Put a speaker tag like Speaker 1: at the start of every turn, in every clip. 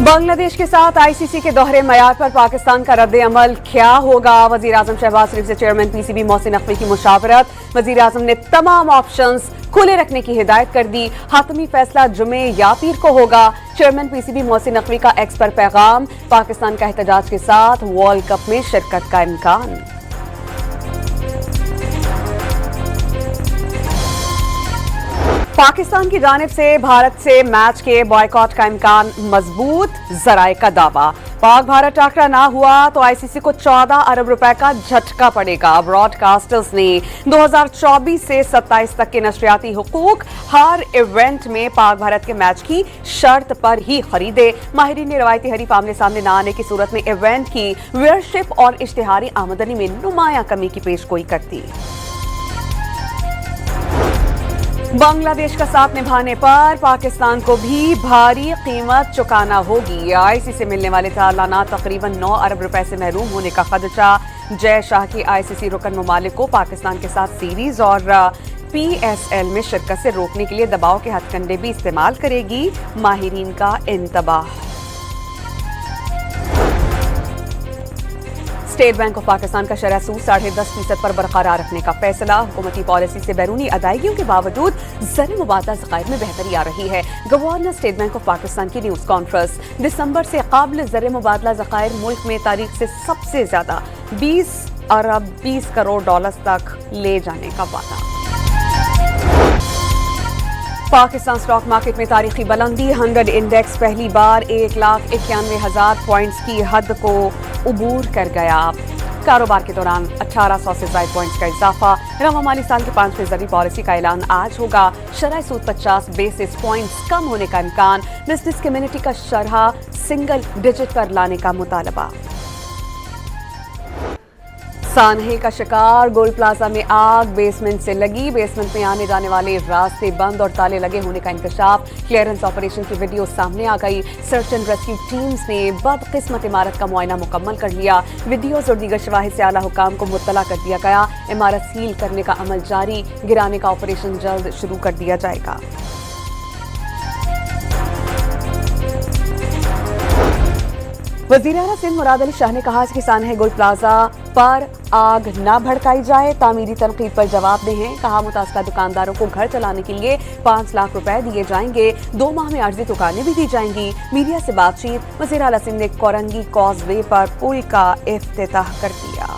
Speaker 1: बांग्लादेश के साथ आईसीसी के दोहरे मयार पर पाकिस्तान का रद्द अमल क्या होगा? वजीर आजम शहबाज शरीफ से चेयरमैन पीसीबी मोहसिन नकवी की मुशावरत। वजीर आजम ने तमाम ऑप्शंस खुले रखने की हिदायत कर दी। हातमी फैसला जुमे या पीर को होगा। चेयरमैन पीसीबी मोहसिन नकवी का एक्स पर पैगाम। पाकिस्तान का एहतजाज के साथ वर्ल्ड कप में शिरकत का इम्कान। पाकिस्तान की जानिब से भारत से मैच के बॉयकॉट का इम्कान मजबूत। जराए का दावा, पाक भारत टाकरा ना हुआ तो आईसीसी को 14 अरब रुपए का झटका पड़ेगा। ब्रॉडकास्टर्स ने 2024 से 27 तक के नशरियाती हुकूक हर इवेंट में पाक भारत के मैच की शर्त पर ही खरीदे। माहिरीन ने रवायती हरीफ आमने सामने न आने की सूरत में इवेंट की व्यूअरशिप और इश्तिहारी आमदनी में नुमाया कमी की पेशगोई करती। बांग्लादेश का साथ निभाने पर पाकिस्तान को भी भारी कीमत चुकाना होगी। आईसीसी से मिलने वाले तालानात तकरीबन 9 अरब रुपए से महरूम होने का खदशा। जय शाह की आईसीसी रुकन ममालिक को पाकिस्तान के साथ सीरीज और पीएसएल में शिरकत से रोकने के लिए दबाव के हथकंडे भी इस्तेमाल करेगी। माहिरीन का इंतबाह। स्टेट बैंक ऑफ पाकिस्तान का शरह सूद 10.5% पर बरकरार रखने का फैसला। हुकूमती पॉलिसी से बैरूनी अदायगियों के बावजूद ज़र मुबादला ज़खायर में बेहतरी आ रही है। Governor state bank of Pakistan की न्यूज़ कॉन्फ्रेंस। दिसंबर से काबिल ज़र मुबादला ज़खायर मुल्क में तारीख से सबसे ज्यादा 20 अरब 20 करोड़ डॉलर तक ले जाने का वादा। पाकिस्तान स्टॉक मार्केट में तारीखी बुलंदी। 100 इंडेक्स पहली बार 1,91,000 पॉइंट्स की हद को उबूर कर गया। कारोबार के दौरान 1800 से ज्यादा पॉइंट्स का इजाफा। रवा माली साल के 5% पॉलिसी का ऐलान आज होगा। शरह सूद 50 बेसिस पॉइंट्स कम होने का इम्कान। बिजनेस कम्युनिटी का शरह सिंगल डिजिट पर लाने का मुतालबा। सानहे का शिकार। गोल्ड प्लाजा में आग बेसमेंट से लगी। बेसमेंट में आने जाने वाले रास्ते बंद और ताले लगे होने का इंकशाफ। क्लियरेंस ऑपरेशन की वीडियो सामने आ गई। सर्च एंड रेस्क्यू टीम्स ने बदकिस्मत इमारत का मुआयना मुकम्मल कर लिया। वीडियोज और दीगर शवाहिद से आला हुकाम को मुत्तला कर दिया गया। इमारत सील करने का अमल जारी। गिराने का ऑपरेशन जल्द शुरू कर दिया जाएगा। वज़ीर आला सिंध मुराद अली शाह ने कहा कि सानहे गोल्ड प्लाजा पर आग न भड़काई जाए। तामीरी तनकीद पर जवाब दे हैं। कहा मुतासरा दुकानदारों को घर चलाने के लिए 5 लाख रुपए दिए जाएंगे। 2 माह में अर्जी दुकानें भी दी जाएंगी। मीडिया से बातचीत। वज़ीर आला सिंध ने कोरंगी कॉजवे पर पुल का इफ्तिताह कर दिया।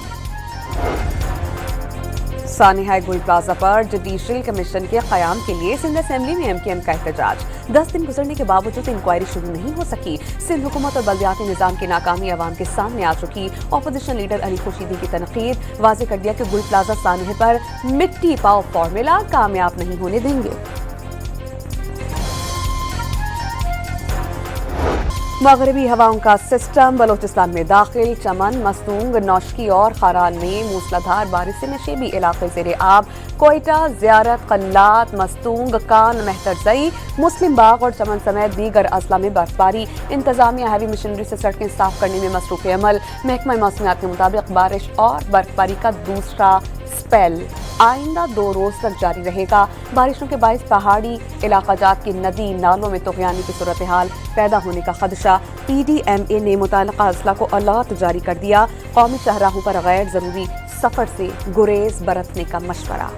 Speaker 1: सानहा गोल्ड प्लाजा पर जुडिशल कमीशन के क़याम के लिए सिंध असेंबली में एमकेएम का एहतजाज। 10 दिन गुजरने के बावजूद इंक्वायरी शुरू नहीं हो सकी। सिंध हुकूमत और बल्दियाती निज़ाम की नाकामी अवाम के सामने आ चुकी। अपोजिशन लीडर अली खुर्शीदी की तनकीद। वाज़े कर दिया कि गोल्ड प्लाजा सानहे पर मिट्टी पाओ फॉर्मूला कामयाब नहीं होने देंगे। मगरबी हवाओं का सिस्टम बलोचिस्तान में दाखिल। चमन, मस्तूंग, नौशकी और खारान में मूसलाधार बारिश से नशेबी इलाके ज़ेरे आब। कोयटा, ज़ियारत, कल्लात, मस्तूंग, कान, मेहतरजई, मुस्लिम बाग और चमन समेत दीगर अजला में बर्फबारी। इंतजामिया हैवी मशीनरी से सड़कें साफ करने में मसरूफ़ अमल। महकमा मौसमियात के मुताबिक बारिश और बर्फबारी का दूसरा स्पेल आइंदा 2 रोज तक जारी रहेगा। बारिशों के बायस पहाड़ी इलाकाजात की नदी नालों में तुग़यानी की सूरत हाल पैदा होने का खदशा। पीडीएमए ने मुताल्लिक़ा अजला को अलर्ट जारी कर दिया। कौमी शाहराहों पर गैर ज़रूरी सफ़र से गुरेज बरतने का मशवरा।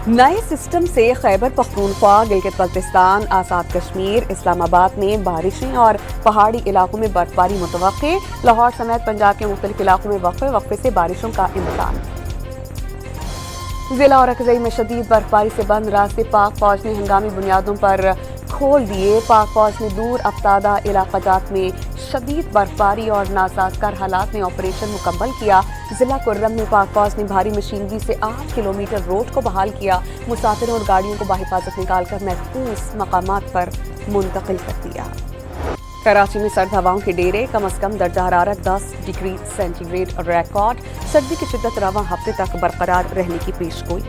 Speaker 1: नए सिस्टम से खैबर पख्तूनख्वा, गिलगित बल्तिस्तान, आज़ाद कश्मीर, इस्लामाबाद में बारिशें और पहाड़ी इलाकों में बर्फबारी मुतवक्के। लाहौर समेत पंजाब के मुख्तलिफ इलाकों में वक्फे से बारिशों का इम्कान। जिला और अकज़ई में शदीद बर्फबारी से बंद रास्ते पाक फौज ने हंगामी बुनियादों पर खोल दिए। पाक फौज ने दूर अफ्तादा इलाकाजात में शदीद बर्फबारी और नासाजगार हालात में ऑपरेशन मुकम्मल किया। जिला कुर्रम में पाक फौज ने भारी मशीनरी से 8 किलोमीटर रोड को बहाल किया। मुसाफिरों और गाड़ियों को बाहिफाजत निकालकर महफूज मकामात पर मुंतकिल कर दिया। कराची में सर्द हवाओं के डेरे। कम अज कम दर्जा हरारत 10 डिग्री सेंटीग्रेड रिकॉर्ड। सर्दी की शिद्दत रवां हफ्ते तक बरकरार रहने की पेशगोई।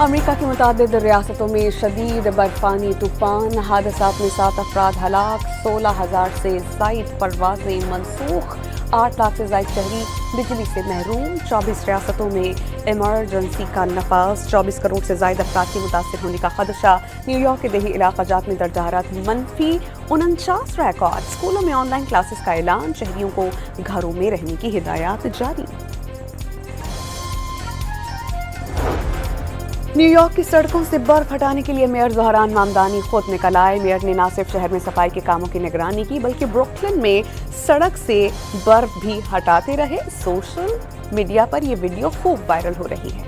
Speaker 1: अमेरिका की मुताबिद रियासतों में शदीद बर्फानी तूफान। हादसात में 7 अफराद हलाक। 16,000 से ज़ायद परवाज़ें मनसूख। 8 लाख से ज़ायद शहरी बिजली से महरूम। 24 रियासतों में इमरजेंसी का नफाज। 24 करोड़ से ज़ायद अफराद के मुतासर होने का खदशा। न्यूयॉर्क के देही इलाक़ाजात में दर्जा हरारत -49 रिकॉर्ड। स्कूलों में ऑनलाइन क्लासेस का ऐलान। शहरियों को घरों में रहने की हिदायत जारी। न्यूयॉर्क की सड़कों से बर्फ हटाने के लिए मेयर ज़हरान मामदानी खुद निकल आए। मेयर ने न सिर्फ शहर में सफाई के कामों की निगरानी की बल्कि ब्रुकलिन में सड़क से बर्फ भी हटाते रहे। सोशल मीडिया पर यह वीडियो खूब वायरल हो रही है।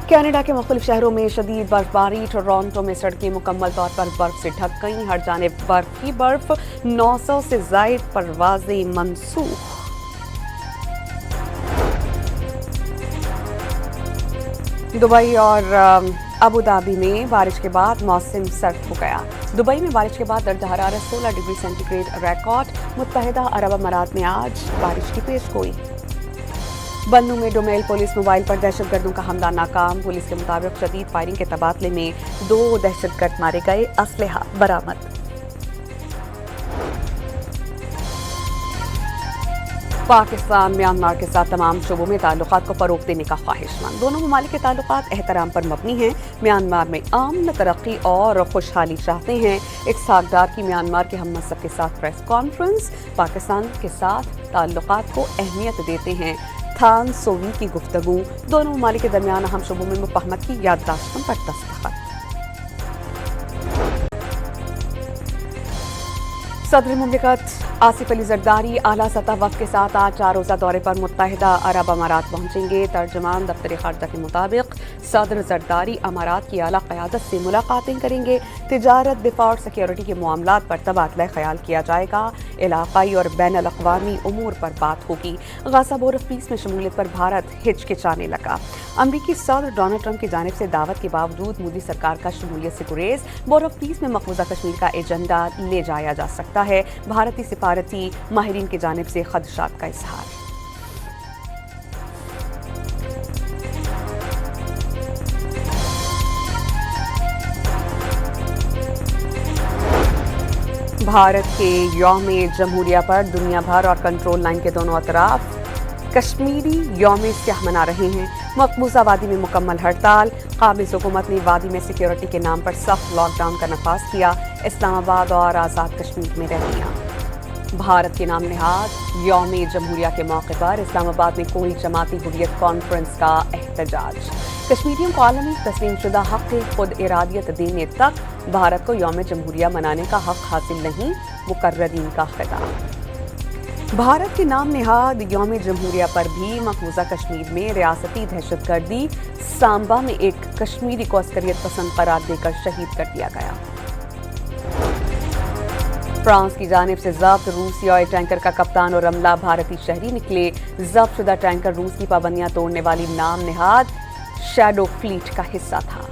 Speaker 1: कनाडा के मुख्तलिफ शहरों में शदीद बर्फबारी। टोरंटो में सड़कें मुकम्मल तौर पर बर्फ से ढक गईं। हर जानिब बर्फ ही बर्फ। 900 से ज़ायद परवाज़ें मनसूख। दुबई और अबू धाबी में बारिश के बाद मौसम सर्द हो गया। दुबई में बारिश के बाद दर्जा हरारत 16 डिग्री सेंटीग्रेड रिकॉर्ड। मुत्तहिदा अरब अमारात में आज बारिश की पेशगोई। बन्नू में डोमेल पुलिस मोबाइल पर दहशतगर्दों का हमला नाकाम। पुलिस के मुताबिक शदीद फायरिंग के तबादले में 2 दहशतगर्द मारे गए। असलहा बरामद। पाकिस्तान म्यांमार के साथ तमाम शोबों में ताल्लुकात को फरोग देने का ख्वाहिशमंद। दोनों ममालिक के ताल्लुकात एहतराम पर मबनी हैं। म्यांमार में अमन, तरक्की और खुशहाली चाहते हैं। इसहाक डार की म्यांमार के हम मसब के साथ प्रेस कॉन्फ्रेंस। पाकिस्तान के साथ ताल्लुकात को अहमियत देते हैं। थान सोवी की गुफ्तगू। दोनों ममालिक के दरमियान अहम शोबों में मुफाहमत की याददाश्तों पर दस्तखत। सदर मुमलिकत आसिफ अली जरदारी आला सतह वफ़द के साथ आज 4 रोज़ा दौरे पर मुत्तहिदा अरब अमारात पहुंचेंगे। तर्जमान दफ्तर खारजा के मुताबिक सदर जरदारी अमारात की आला क़यादत से मुलाकातें करेंगे। तिजारत, दिफा और सिक्योरिटी के मामलात पर तबादला ख्याल किया जाएगा। इलाक़ाई और बैनुल अक़वामी उमूर पर बात होगी। गाज़ा बोर ऑफ पीस में शमूलियत पर भारत हिचकिचाने लगा। अमरीकी सदर डोनाल्ड ट्रंप की जानिब से दावत के बावजूद मोदी सरकार का शमूलियत से गुरेज। बोर ऑफ पीस में मकबूजा कश्मीर का एजेंडा ले जाया जा सकता है। भारतीय सिफारती माहिरीन की जानिब से खदशात का इजहार। भारत के यौम जमहूरिया पर दुनिया भर और कंट्रोल लाइन के दोनों अतराफ कश्मीरी यौम स्याह मना रहे हैं। मकबूजा वादी में मुकम्मल हड़ताल। काबिज़ हुकूमत ने वादी में सिक्योरिटी के नाम पर सख्त लॉकडाउन का नफाज किया। इस्लामाबाद और आज़ाद कश्मीर में रैलियां। भारत के नाम निहाद यौम जमहूरिया के मौके पर इस्लामाबाद में कोई जमाती हुर्रियत कॉन्फ्रेंस का एहतजाज। कश्मीरियों को आलमी तस्लीम शुदा हक़ खुद इरादियत देने तक भारत को यौम जमहूरिया मनाने का हक़ हासिल नहीं। मुकर्ररीन का खिताब। भारत के नाम निहाद यौम जमहूरिया पर भी मकबूजा कश्मीर में रियासती दहशतगर्दी। सांबा में एक कश्मीरी को अस्करियत पसंद करार देकर शहीद कर दिया गया। फ्रांस की जानिब से जब्त रूसी ऑयल टैंकर का कप्तान और अमला भारतीय शहरी निकले। जब्त शुदा टैंकर रूस की पाबंदियां तोड़ने वाली नाम निहाद शैडो फ्लीट का हिस्सा था।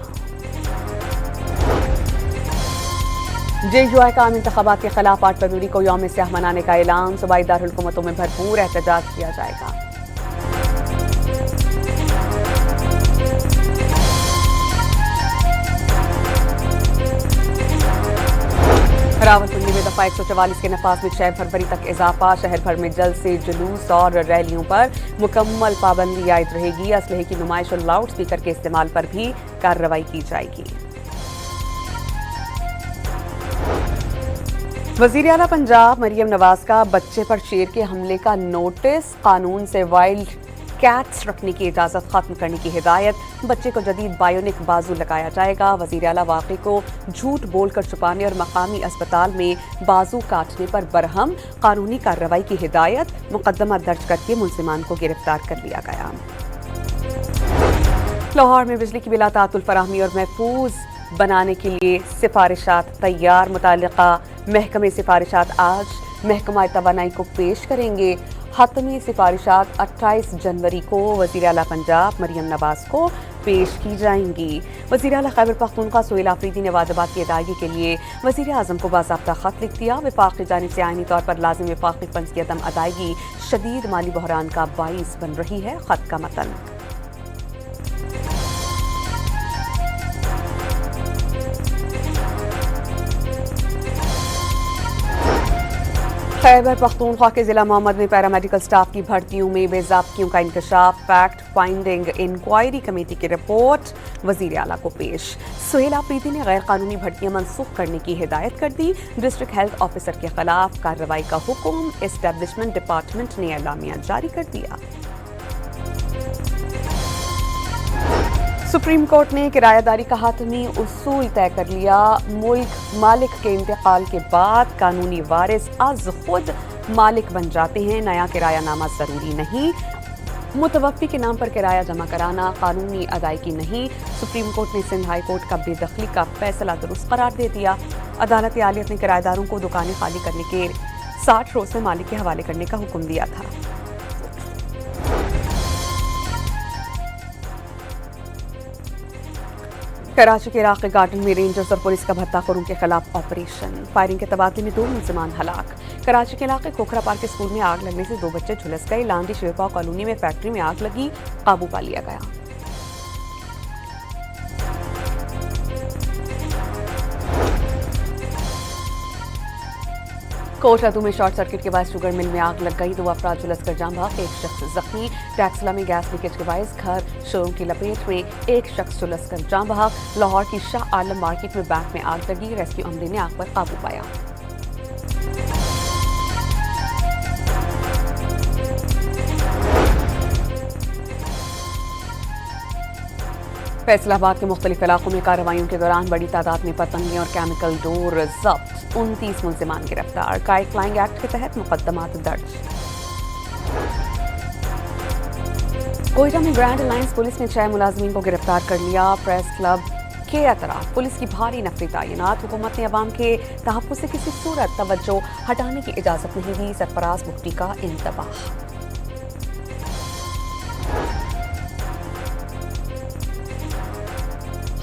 Speaker 1: JUI का आम इंतखाबात के खिलाफ 8 फरवरी को यौम स्याह मनाने का ऐलान। सूबाई दारकूमतों में भरपूर एहतजाज किया जाएगा। रावलपिंडी में दफा 144 के नफाज में 6 फरवरी तक इजाफा। शहर भर में जल्द से जुलूस और रैलियों पर मुकम्मल पाबंदी आयद रहेगी। असलहे की नुमाइश और लाउड स्पीकर के इस्तेमाल पर भी कार्रवाई की जाएगी। वज़ीर आला पंजाब मरियम नवाज का बच्चे पर शेर के हमले का नोटिस। कानून से वाइल्ड कैट्स रखने की इजाज़त खत्म करने की हिदायत। बच्चे को जदीद बायोनिक बाजू लगाया जाएगा। वज़ीर आला वाक़े को झूठ बोलकर छुपाने और मकामी अस्पताल में बाजू काटने पर बरहम। कानूनी कार्रवाई की हिदायत। मुकदमा दर्ज करके मुलजिमान को गिरफ्तार कर लिया गया। लाहौर में बिजली की बिला तातुल फराहमी और महफूज बनाने के लिए सिफारिशात तैयार। मुताल्लिका महकमे सिफारिशात आज महकमा तवानाई को पेश करेंगे। हतमी सिफारिशात 28 जनवरी को वज़ीर आला पंजाब मरियम नवाज को पेश की जाएंगी। वज़ीर आला खैबर पख्तूनख्वा सोहेल आफरीदी ने वाजिबात की अदायगी के लिए वज़ीर आज़म को बाज़ाब्ता ख़त लिख दिया। वफ़ाक़ की जानिब से आइनी तौर पर लाज़िम वफ़ाक़ी फ़ंड्स की अदम अदायगी शदीद माली बहरान का बाइस बन रही है। ख़त का मतन। खैबर पख्तूनख्वा के जिला मोहम्मद में पैरामेडिकल स्टाफ की भर्तियों में बेज़ाब्तियों का इंकशाफ, फैक्ट फाइंडिंग इंक्वायरी कमेटी की रिपोर्ट वज़ीर आला को पेश। सुहेल आफरीदी ने गैर कानूनी भर्तियां मनसूख करने की हिदायत कर दी। डिस्ट्रिक्ट हेल्थ ऑफिसर के खिलाफ कार्रवाई का हुक्म एस्टेब्लिशमेंट डिपार्टमेंट ने एलामिया जारी कर दिया। सुप्रीम कोर्ट ने किरायादारी का हातमी उसूल तय कर लिया। मुल्क मालिक के इंतकाल के बाद कानूनी वारिस आज खुद मालिक बन जाते हैं। नया किरायानामा जरूरी नहीं। मुतवफ़्फ़ी के नाम पर किराया जमा कराना कानूनी अदायगी नहीं। सुप्रीम कोर्ट ने सिंध हाई कोर्ट का बेदखली का फैसला दुरुस्त करार दे दिया। अदालत आलियत ने किराएदारों को दुकानें खाली करने के 60 रोज में मालिक के हवाले करने का हुक्म दिया था। कराची के इलाके गार्डन में रेंजर्स और पुलिस का भत्ताखोरों के खिलाफ ऑपरेशन। फायरिंग के तबादले में 2 मुलजिमान हलाक। कराची के इलाके खोखरा पार्क के स्कूल में आग लगने से 2 बच्चे झुलस गए। लांडी शिवपा कॉलोनी में फैक्ट्री में आग लगी, काबू पा लिया गया। कोटरातू में शॉर्ट सर्किट के बाद शुगर मिल में आग लग गई। 2 अफराद झुलसकर जाम बहक, 1 शख्स जख्मी। टैक्सला में गैस लीकेज के बायस घर शोरूम की लपेट में 1 शख्स झुलसकर जाम बहक। लाहौर की शाह आलम मार्केट में बैंक में आग लगी। रेस्क्यू अमले ने आग पर काबू पाया। फैसलाबाद के मुख्तलिफ इलाकों में कार्रवाइयों के दौरान बड़ी तादाद में पतंगें और केमिकल डोर जब्त। 29 मुलजिमान गिरफ्तार। काइट फ्लाइंग एक्ट के तहत मुकदमात दर्ज। कोयटा में ग्रैंड अलायंस पुलिस ने 6 मुलाजमीन को गिरफ्तार कर लिया। प्रेस क्लब के अतराफ पुलिस की भारी नफरी तैनात। हुकूमत ने अवाम के तहफ़्फ़ुज़ से किसी सूरत तवज्जो हटाने की इजाज़त नहीं दी। सरफराज भुट्टी का इंतबाह।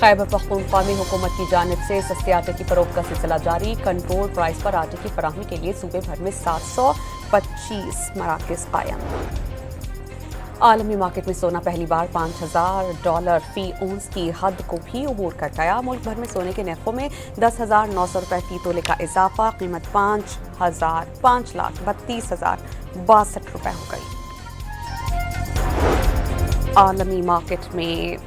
Speaker 1: खैबर पख्तूनख्वा में हुकूमत की जानिब से सस्ते आटे की फरोख्त का सिलसिला जारी। कंट्रोल प्राइस पर आटे की फराहमी के लिए सूबे भर में 725 मराकज़ कायम। आलमी मार्केट में सोना पहली बार $5,000 फी औंस की हद को भी अबूर कर गया। मुल्क भर में सोने के नरखों में 10,900 रुपये फी तोले का इजाफा। कीमत 5,32,062 रुपये हो गई। आलमी मार्केट में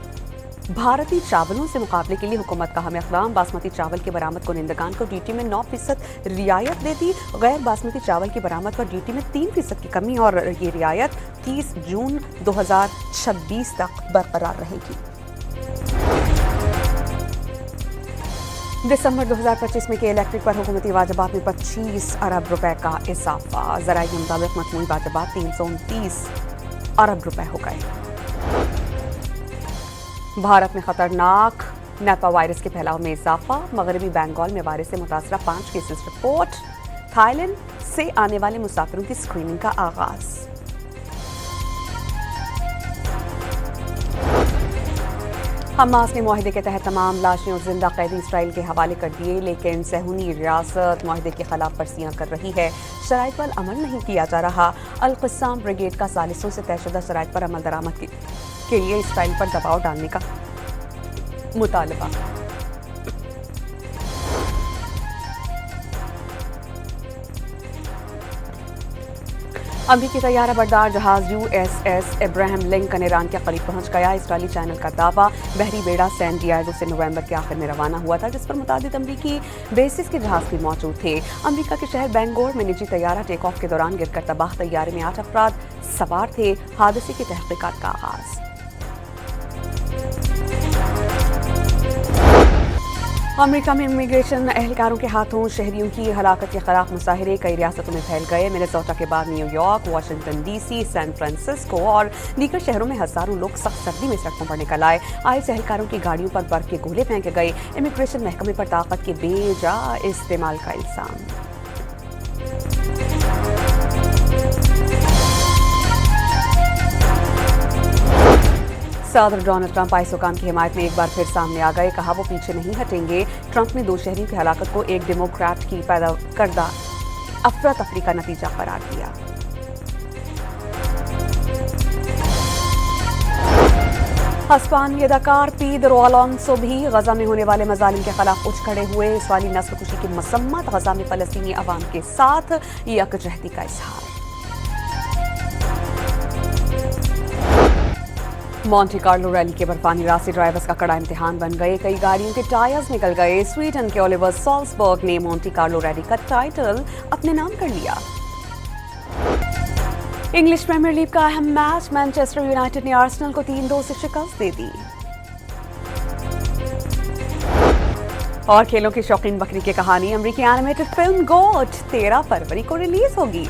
Speaker 1: भारतीय चावलों से मुकाबले के लिए हुकूमत का हम इक़दाम। बासमती चावल की बरामद कुनिंदगान को ड्यूटी में 9% रियायत दे दी। गैर बासमती चावल की बरामद पर ड्यूटी में 3% की कमी और ये रियायत 30 जून 2026 तक बरकरार रहेगी। दिसंबर 2025 में के इलेक्ट्रिक पर हुकूमती वाजबात में 25 अरब रुपए का इजाफा। ज़राए के मुताबिक मजमूई वाजबात 329 अरब रुपए हो गए। भारत में खतरनाक नेपा वायरस के फैलाव में इजाफा। मगरबी बंगाल में वायरस से मुतासरा 5 केसेस रिपोर्ट। थाईलैंड से आने वाले मुसाफिरों की स्क्रीनिंग का आगाज। हमास ने मुआहदे के तहत तमाम लाशें और जिंदा कैदी इसराइल के हवाले कर दिए, लेकिन सहूनी रियासत मुआहदे के खिलाफ वर्जियां कर रही है। शराइत पर अमल नहीं किया जा रहा। अल-क़स्साम ब्रिगेड का सालिसों से तयशुदा शराइत पर अमल दरामद के लिए इसराइल पर दबाव डालने का मुतालबा। अमरीकी तैयारा बरदार जहाज USS इब्राहिम लिंकन ईरान के करीब पहुंच गया। इसराइली चैनल का दावा। बहरी बेड़ा सैन डिएगो से नवंबर के आखिर में रवाना हुआ था, जिस पर मुतादिद अमरीकी बेसिस के जहाज भी मौजूद थे। अमरीका के शहर बेंगोर में निजी तैयारा टेक ऑफ के दौरान गिरकर तबाह। तैयारे में 8 अफराद सवार थे। हादसे की तहकीकात का आगाज। अमेरिका में इमिग्रेशन एहलकारों के हाथों शहरियों की हलाकत के खिलाफ मुजाहरे कई रियासतों में फैल गए। मिनेसोटा के बाद New York, Washington DC, San Francisco और दीगर शहरों में हजारों लोग सख्त सर्दी में सड़कों पर निकल आए। आईएस एहलकारों की गाड़ियों पर बर्फ के गोले फेंके गए। इमिग्रेशन महकमे पर ताकत के बेजा इस्तेमाल का इल्जाम। सदर डोनाल्ड ट्रंप आइस हुकाम की हिमायत में एक बार फिर सामने आ गए। कहा वो पीछे नहीं हटेंगे। ट्रंप ने 2 शहरियों की हलाकत को एक डेमोक्रेट की पैदा करदा अफरा तफरी का नतीजा करार दिया। हस्पानी अदाकार पीदरो अलोंसो भी गजा में होने वाले मजालिम के खिलाफ उठ खड़े हुए। इसराइली नस्ल कुशी की मसम्मत, गजा में फलस्तीनी अवाम के साथ यकजहती का इजहार। मॉन्टे कार्लो रैली के बर्फानी रास्ते ड्राइवर्स का कड़ा इम्तिहान बन गए। कई गाड़ियों के टायर्स निकल गए। स्वीडन के ओलिवर सॉल्सबर्ग ने मॉन्टे कार्लो रैली का टाइटल अपने नाम कर लिया। इंग्लिश प्रीमियर लीग का अहम मैच, मैनचेस्टर यूनाइटेड ने आर्सेनल को 3-2 से शिकस्त दे दी। और खेलों की शौकीन बकरी की कहानी, अमेरिकी एनिमेटेड फिल्म गोट 13 फरवरी को रिलीज होगी।